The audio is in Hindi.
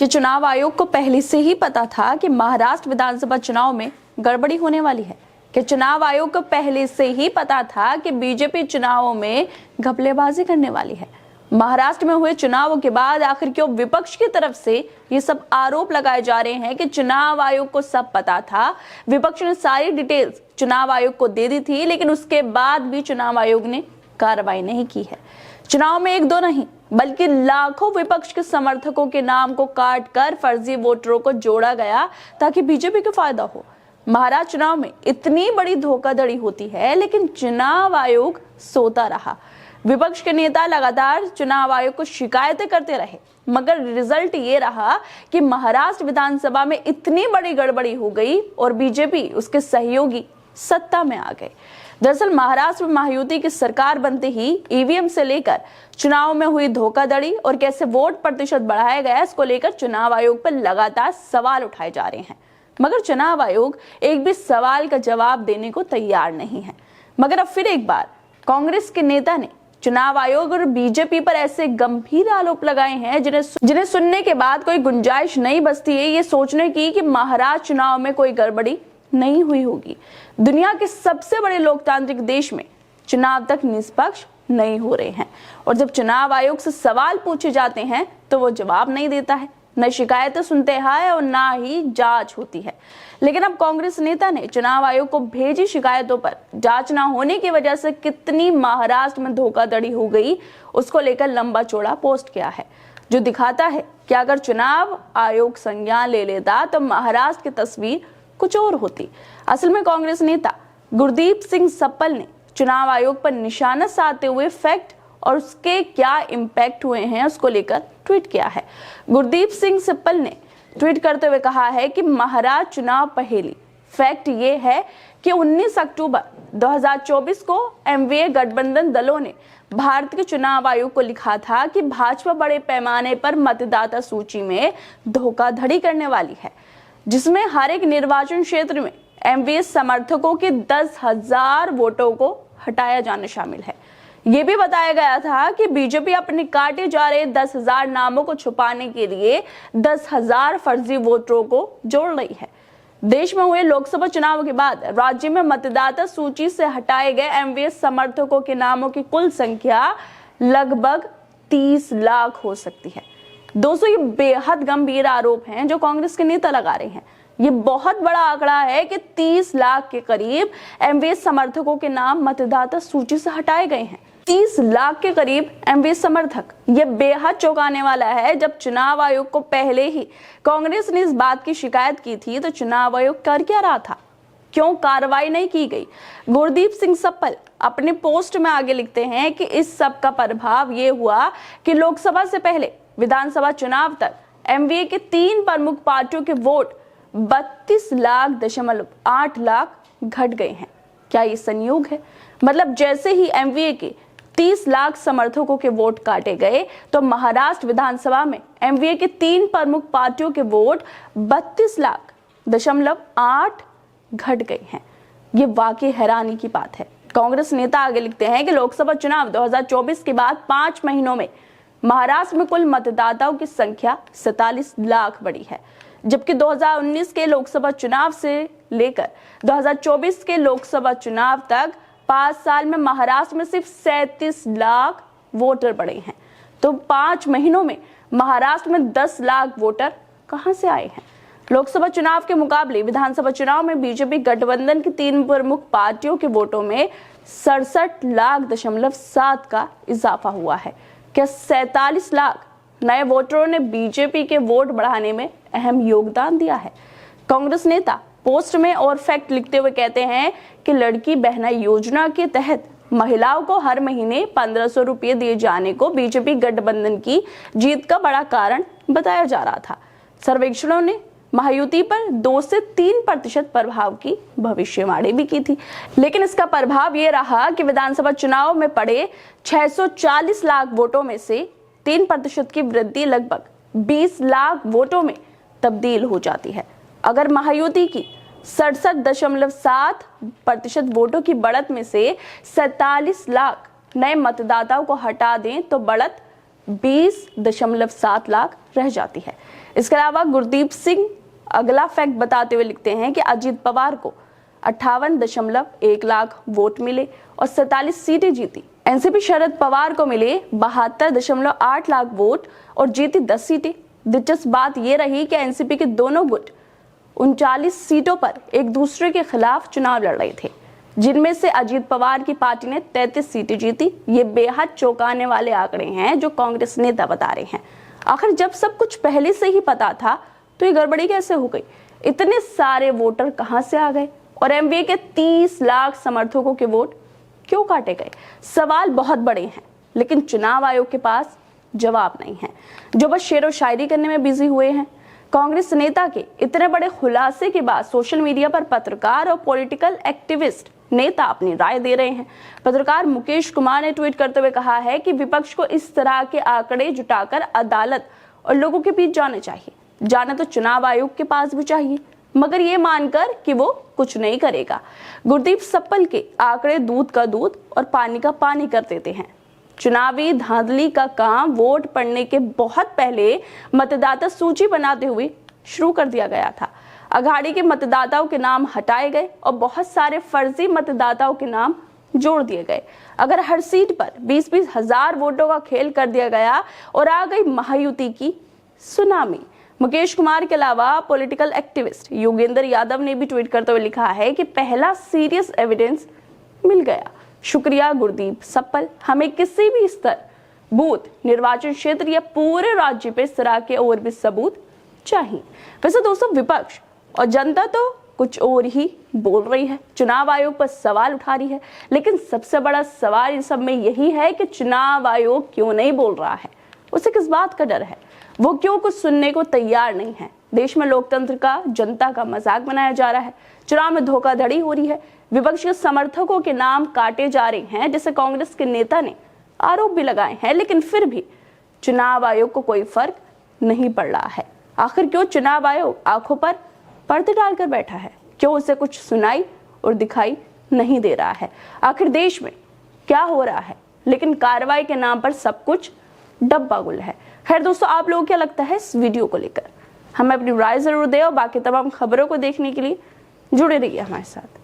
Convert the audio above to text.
कि चुनाव आयोग को पहले से ही पता था कि महाराष्ट्र विधानसभा चुनाव में गड़बड़ी होने वाली है, कि चुनाव आयोग को पहले से ही पता था कि बीजेपी चुनावों में घपलेबाजी करने वाली है। महाराष्ट्र में हुए चुनावों के बाद आखिर क्यों विपक्ष की तरफ से ये सब आरोप लगाए जा रहे हैं कि चुनाव आयोग को सब पता था। विपक्ष ने सारी डिटेल्स चुनाव आयोग को दे दी थी, लेकिन उसके बाद भी चुनाव आयोग ने कार्रवाई नहीं की है। चुनाव में एक दो नहीं बल्कि लाखों विपक्ष के समर्थकों के नाम को काट कर फर्जी वोटरों को जोड़ा गया ताकि बीजेपी को फायदा हो। महाराष्ट्र चुनाव में इतनी बड़ी धोखाधड़ी होती है, लेकिन चुनाव आयोग सोता रहा। विपक्ष के नेता लगातार चुनाव आयोग को शिकायतें करते रहे, मगर रिजल्ट ये रहा कि महाराष्ट्र विधानसभा में इतनी बड़ी गड़बड़ी हो गई और बीजेपी उसके सहयोगी सत्ता में आ गए। दरअसल महाराष्ट्र में महायुति की सरकार बनते ही ईवीएम से लेकर चुनाव में हुई धोखाधड़ी और कैसे वोट प्रतिशत बढ़ाया गया, इसको लेकर चुनाव आयोग पर लगातार सवाल उठाए जा रहे हैं, मगर चुनाव आयोग एक भी सवाल का जवाब देने को तैयार नहीं है। मगर अब फिर एक बार कांग्रेस के नेता ने चुनाव आयोग और बीजेपी पर ऐसे गंभीर आरोप लगाए हैं जिन्हें सुनने के बाद कोई गुंजाइश नहीं बचती है ये सोचने की कि महाराष्ट्र चुनाव में कोई गड़बड़ी नहीं हुई होगी। दुनिया के सबसे बड़े लोकतांत्रिक देश में चुनाव तक निष्पक्ष नहीं हो रहे हैं, और जब चुनाव आयोग से सवाल पूछे जाते हैं तो वो जवाब नहीं देता है, न शिकायतें सुनते हैं और ना ही जांच होती है। लेकिन अब कांग्रेस नेता ने चुनाव आयोग को भेजी शिकायतों पर जांच ना होने की वजह से कितनी महाराष्ट्र में धोखाधड़ी हो गई, उसको लेकर लंबा चौड़ा पोस्ट किया है, जो दिखाता है कि अगर चुनाव आयोग संज्ञान ले लेता तो महाराष्ट्र की तस्वीर कुछ और होती। असल में कांग्रेस नेता गुरदीप सिंह सप्पल ने चुनाव आयोग पर निशाना साधते हुए फैक्ट और उसके क्या इम्पैक्ट हुए हैं उसको लेकर ट्वीट किया है। गुरदीप सिंह सप्पल ने ट्वीट करते हुए कहा है कि महाराष्ट्र चुनाव पहेली। फैक्ट ये है कि 19 अक्टूबर 2024 को एमवीए गठबंधन दलों ने भारतीय चुनाव आयोग को लिखा था कि भाजपा बड़े पैमाने पर मतदाता सूची में धोखाधड़ी करने वाली है, जिसमें हर एक निर्वाचन क्षेत्र में एमवीए समर्थकों के 10,000 वोटों को हटाया जाना शामिल है। ये भी बताया गया था कि बीजेपी अपने काटे जा रहे 10,000 नामों को छुपाने के लिए 10,000 फर्जी वोटरों को जोड़ रही है। देश में हुए लोकसभा चुनाव के बाद राज्य में मतदाता सूची से हटाए गए एमवीए समर्थकों के नामों की कुल संख्या लगभग 30 लाख हो सकती है। दोस्तों, ये बेहद गंभीर आरोप हैं जो कांग्रेस के नेता लगा रहे हैं। ये बहुत बड़ा आंकड़ा है कि 30 लाख के करीब एमवीए समर्थकों के नाम मतदाता सूची से हटाए गए हैं। 30 लाख के करीब एमवीए समर्थक, ये बेहद चौंकाने वाला है। जब चुनाव आयोग को पहले ही कांग्रेस ने इस बात की शिकायत की थी तो चुनाव आयोग कर क्या रहा था, क्यों कार्रवाई नहीं की गई? गुरदीप सिंह सप्पल अपने पोस्ट में आगे लिखते हैं कि इस सब का प्रभाव ये हुआ कि लोकसभा से पहले विधानसभा चुनाव तक एमवीए के 3 प्रमुख पार्टियों के वोट 32.8 लाख घट गए हैं। क्या ये संयोग है? मतलब जैसे ही एमवीए के 30 लाख समर्थकों के वोट काटे गए तो महाराष्ट्र विधानसभा में एमवीए के 3 प्रमुख पार्टियों के वोट 32.8 घट गए हैं। ये वाकई हैरानी की बात है। कांग्रेस नेता आगे लिखते हैं कि लोकसभा चुनाव 2024 के बाद 5 महीनों में महाराष्ट्र में कुल मतदाताओं की संख्या 47 लाख बढ़ी है, जबकि 2019 के लोकसभा चुनाव से लेकर 2024 के लोकसभा चुनाव तक 5 साल में महाराष्ट्र में सिर्फ 37 लाख वोटर बढ़े हैं। तो 5 महीनों में महाराष्ट्र में 10 लाख वोटर कहां से आए हैं? लोकसभा चुनाव के मुकाबले विधानसभा चुनाव में बीजेपी गठबंधन की 3 प्रमुख पार्टियों के वोटों में 67.7 का इजाफा हुआ है। क्या 47 लाख नए वोटरों ने बीजेपी के वोट बढ़ाने में अहम योगदान दिया है? कांग्रेस नेता पोस्ट में और फैक्ट लिखते हुए कहते हैं कि लड़की बहना योजना के तहत महिलाओं को हर महीने 1500 रुपये दिए जाने को बीजेपी गठबंधन की जीत का बड़ा कारण बताया जा रहा था। सर्वेक्षणों ने महायुति पर 2 से 3% प्रभाव की भविष्यवाणी भी की थी, लेकिन इसका प्रभाव ये रहा कि विधानसभा चुनाव में पड़े 640 लाख वोटों में से 3% की वृद्धि लगभग 20 लाख वोटों में तब्दील हो जाती है। अगर महायुति की 67.7% वोटों की बढ़त में से 47 लाख नए मतदाताओं को हटा दें तो बढ़त 20.7 लाख रह जाती है। इसके अलावा गुरदीप सिंह अगला फैक्ट बताते हुए लिखते हैं कि अजीत पवार को 58.1 लाख वोट मिले और 47 सीटें जीती। एनसीपी शरद पवार को मिले 72.8 लाख वोट और जीती 10 सीटें। दिलचस्प बात यह रही कि एनसीपी के दोनों गुट 39 सीटों पर एक दूसरे के खिलाफ चुनाव लड़ रहे थे, जिनमें से अजीत पवार की पार्टी ने 33 सीटें जीती। ये बेहद चौंकाने वाले आंकड़े हैं जो कांग्रेस नेता बता रहे हैं। आखिर जब सब कुछ पहले से ही पता था तो ये गड़बड़ी कैसे हो गई? इतने सारे वोटर कहां से आ गए और एमवीए के 30 लाख समर्थकों के वोट क्यों काटे गए? सवाल बहुत बड़े हैं, लेकिन चुनाव आयोग के पास जवाब नहीं है, जो बस शेरो शायरी करने में बिजी हुए हैं। कांग्रेस नेता के इतने बड़े खुलासे के बाद सोशल मीडिया पर पत्रकार और पॉलिटिकल एक्टिविस्ट नेता अपनी राय दे रहे हैं। पत्रकार मुकेश कुमार ने ट्वीट करते हुए कहा है कि विपक्ष को इस तरह के आंकड़े जुटाकर अदालत और लोगों के बीच जाना चाहिए। जाना तो चुनाव आयोग के पास भी चाहिए, मगर ये मानकर कि वो कुछ नहीं करेगा। गुरदीप सप्पल के आंकड़े दूध का दूध और पानी का पानी कर देते हैं। चुनावी धांधली का काम वोट पड़ने के बहुत पहले मतदाता सूची बनाते हुए शुरू कर दिया गया था। अघाड़ी के मतदाताओं के नाम हटाए गए और बहुत सारे फर्जी मतदाताओं के नाम जोड़ दिए गए। अगर हर सीट पर 20-20 हजार वोटों का खेल कर दिया गया और आ गई महायुति की सुनामी। मुकेश कुमार के अलावा पॉलिटिकल एक्टिविस्ट योगेंद्र यादव ने भी ट्वीट करते हुए लिखा है कि पहला सीरियस एविडेंस मिल गया। शुक्रिया गुरदीप सप्पल, हमें किसी भी स्तर, बूथ, निर्वाचन क्षेत्र या पूरे राज्य पे इस तरह के और भी सबूत चाहिए। वैसे दोस्तों, विपक्ष और जनता तो कुछ और ही बोल रही है, चुनाव आयोग पर सवाल उठा रही है, लेकिन सबसे बड़ा सवाल इन सब में यही है कि चुनाव आयोग क्यों नहीं बोल रहा है? उसे किस बात का डर है? वो क्यों कुछ सुनने को तैयार नहीं है? देश में लोकतंत्र का, जनता का मजाक बनाया जा रहा है, चुनाव में धोखाधड़ी हो रही है, विपक्ष के समर्थकों के नाम काटे जा रहे हैं, जैसे कांग्रेस के नेता ने आरोप भी लगाए हैं, लेकिन फिर भी चुनाव आयोग को कोई फर्क नहीं पड़ रहा है। आखिर क्यों चुनाव आयोग आंखों पर पर्दे डालकर बैठा है? क्यों उसे कुछ सुनाई और दिखाई नहीं दे रहा है? आखिर देश में क्या हो रहा है? लेकिन कार्रवाई के नाम पर सब कुछ डब्बा गुल है। खैर दोस्तों, आप लोगों को क्या लगता है इस वीडियो को लेकर? हमें अपनी राय जरूर दें और बाकी तमाम खबरों को देखने के लिए जुड़े रहिए हमारे साथ।